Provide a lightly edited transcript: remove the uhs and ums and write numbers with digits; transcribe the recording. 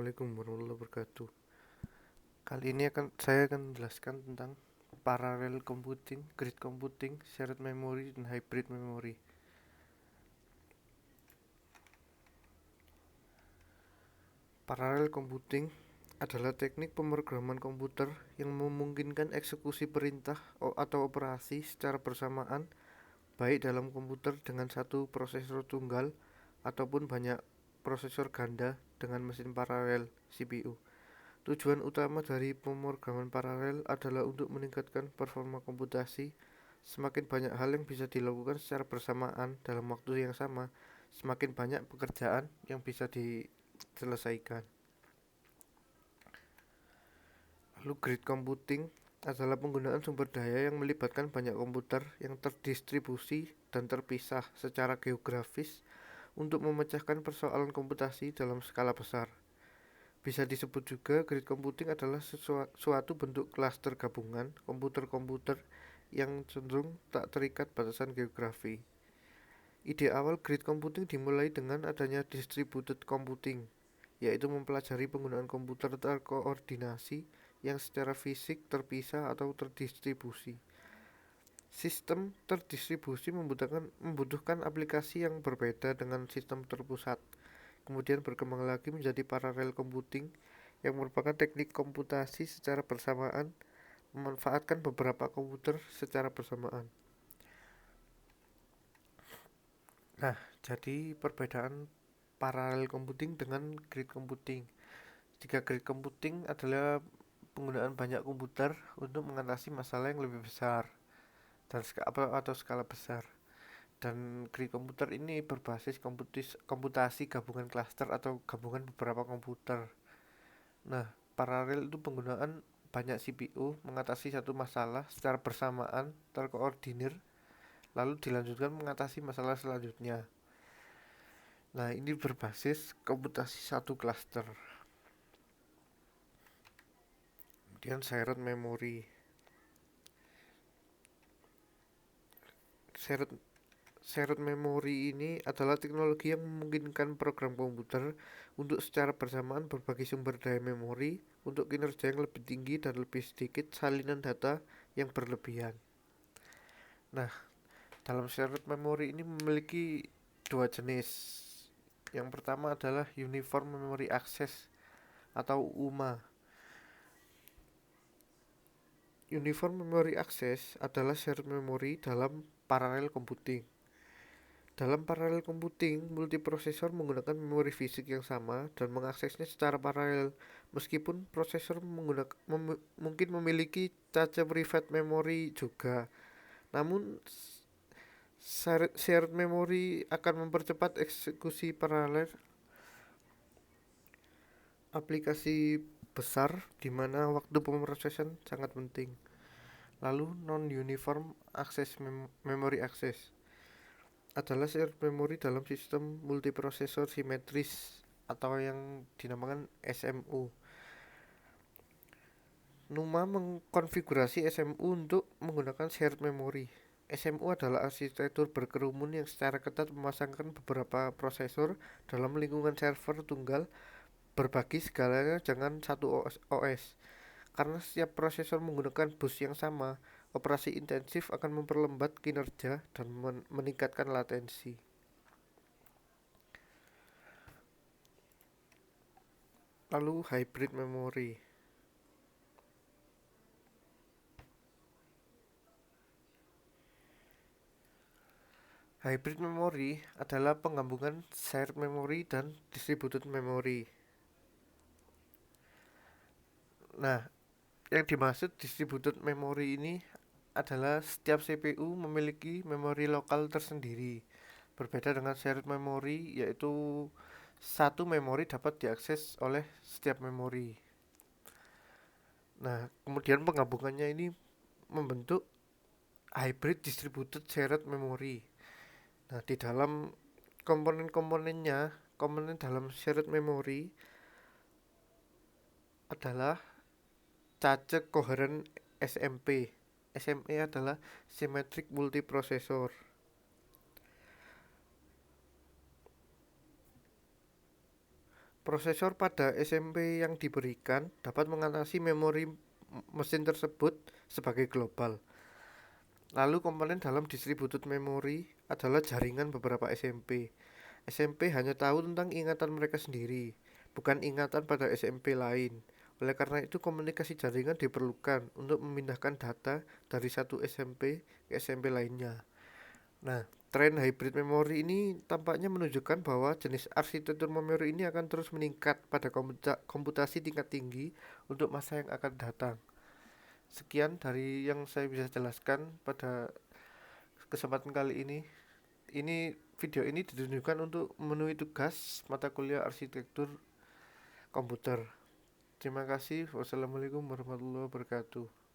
Assalamualaikum warahmatullahi wabarakatuh. Kali ini saya akan menjelaskan tentang parallel computing, grid computing, shared memory, dan hybrid memory. Parallel computing adalah teknik pemrograman komputer yang memungkinkan eksekusi perintah atau operasi secara bersamaan, baik dalam komputer dengan satu prosesor tunggal ataupun banyak prosesor ganda dengan mesin paralel CPU. Tujuan utama dari pemrograman paralel adalah untuk meningkatkan performa komputasi. Semakin banyak hal yang bisa dilakukan secara bersamaan dalam waktu yang sama, semakin banyak pekerjaan yang bisa diselesaikan. Lalu grid computing adalah penggunaan sumber daya yang melibatkan banyak komputer yang terdistribusi dan terpisah secara geografis untuk memecahkan persoalan komputasi dalam skala besar. Bisa disebut juga grid computing adalah suatu bentuk klaster gabungan komputer-komputer yang cenderung tak terikat batasan geografi. Ide awal grid computing dimulai dengan adanya distributed computing, yaitu mempelajari penggunaan komputer terkoordinasi yang secara fisik terpisah atau terdistribusi. Sistem terdistribusi membutuhkan aplikasi yang berbeda dengan sistem terpusat. Kemudian berkembang lagi menjadi parallel computing yang merupakan teknik komputasi secara bersamaan memanfaatkan beberapa komputer secara bersamaan. Nah, jadi perbedaan parallel computing dengan grid computing. Jika grid computing adalah penggunaan banyak komputer untuk mengatasi masalah yang lebih besar dan atau skala besar. Dan grid komputer ini berbasis komputasi gabungan klaster atau gabungan beberapa komputer. Nah, paralel itu penggunaan banyak CPU mengatasi satu masalah secara bersamaan terkoordinir, lalu dilanjutkan mengatasi masalah selanjutnya. Nah, ini berbasis komputasi satu klaster. Kemudian shared memory. Shared memory ini adalah teknologi yang memungkinkan program komputer untuk secara bersamaan berbagi sumber daya memori untuk kinerja yang lebih tinggi dan lebih sedikit salinan data yang berlebihan. Nah, dalam shared memory ini memiliki dua jenis. Yang pertama adalah Uniform Memory Access atau UMA. Uniform Memory Access adalah shared memory dalam parallel computing. Dalam parallel computing, multiprosesor menggunakan memori fisik yang sama dan mengaksesnya secara paralel, meskipun prosesor mungkin memiliki cache private memory juga. Namun, shared memory akan mempercepat eksekusi paralel aplikasi besar di mana waktu pemrosesan sangat penting. Lalu non-uniform memory access adalah shared memory dalam sistem multiprosesor simetris atau yang dinamakan SMU. NUMA mengkonfigurasi SMU untuk menggunakan shared memory. SMU adalah arsitektur berkerumun yang secara ketat memasangkan beberapa prosesor dalam lingkungan server tunggal berbagi segalanya dengan satu OS. Karena setiap prosesor menggunakan bus yang sama, operasi intensif akan memperlambat kinerja dan meningkatkan latensi. Lalu hybrid memory. Hybrid memory adalah penggabungan shared memory dan distributed memory. Nah, yang dimaksud distributed memory ini adalah setiap CPU memiliki memori lokal tersendiri. Berbeda dengan shared memory, yaitu satu memori dapat diakses oleh setiap memori. Nah, kemudian penggabungannya ini membentuk hybrid distributed shared memory. Nah, di dalam komponen-komponennya, komponen dalam shared memory adalah cache coherent SMP. SME adalah symmetric multiprocessor. Prosesor pada SMP yang diberikan dapat mengatasi memori mesin tersebut sebagai global. Lalu komponen dalam distributed memory adalah jaringan beberapa SMP. SMP hanya tahu tentang ingatan mereka sendiri, bukan ingatan pada SMP lain. Oleh karena itu, komunikasi jaringan diperlukan untuk memindahkan data dari satu SMP ke SMP lainnya. Nah, tren hybrid memory ini tampaknya menunjukkan bahwa jenis arsitektur memori ini akan terus meningkat pada komputasi tingkat tinggi untuk masa yang akan datang. Sekian dari yang saya bisa jelaskan pada kesempatan kali ini. Video ini ditunjukkan untuk memenuhi tugas mata kuliah arsitektur komputer. Terima kasih. Wassalamualaikum warahmatullahi wabarakatuh.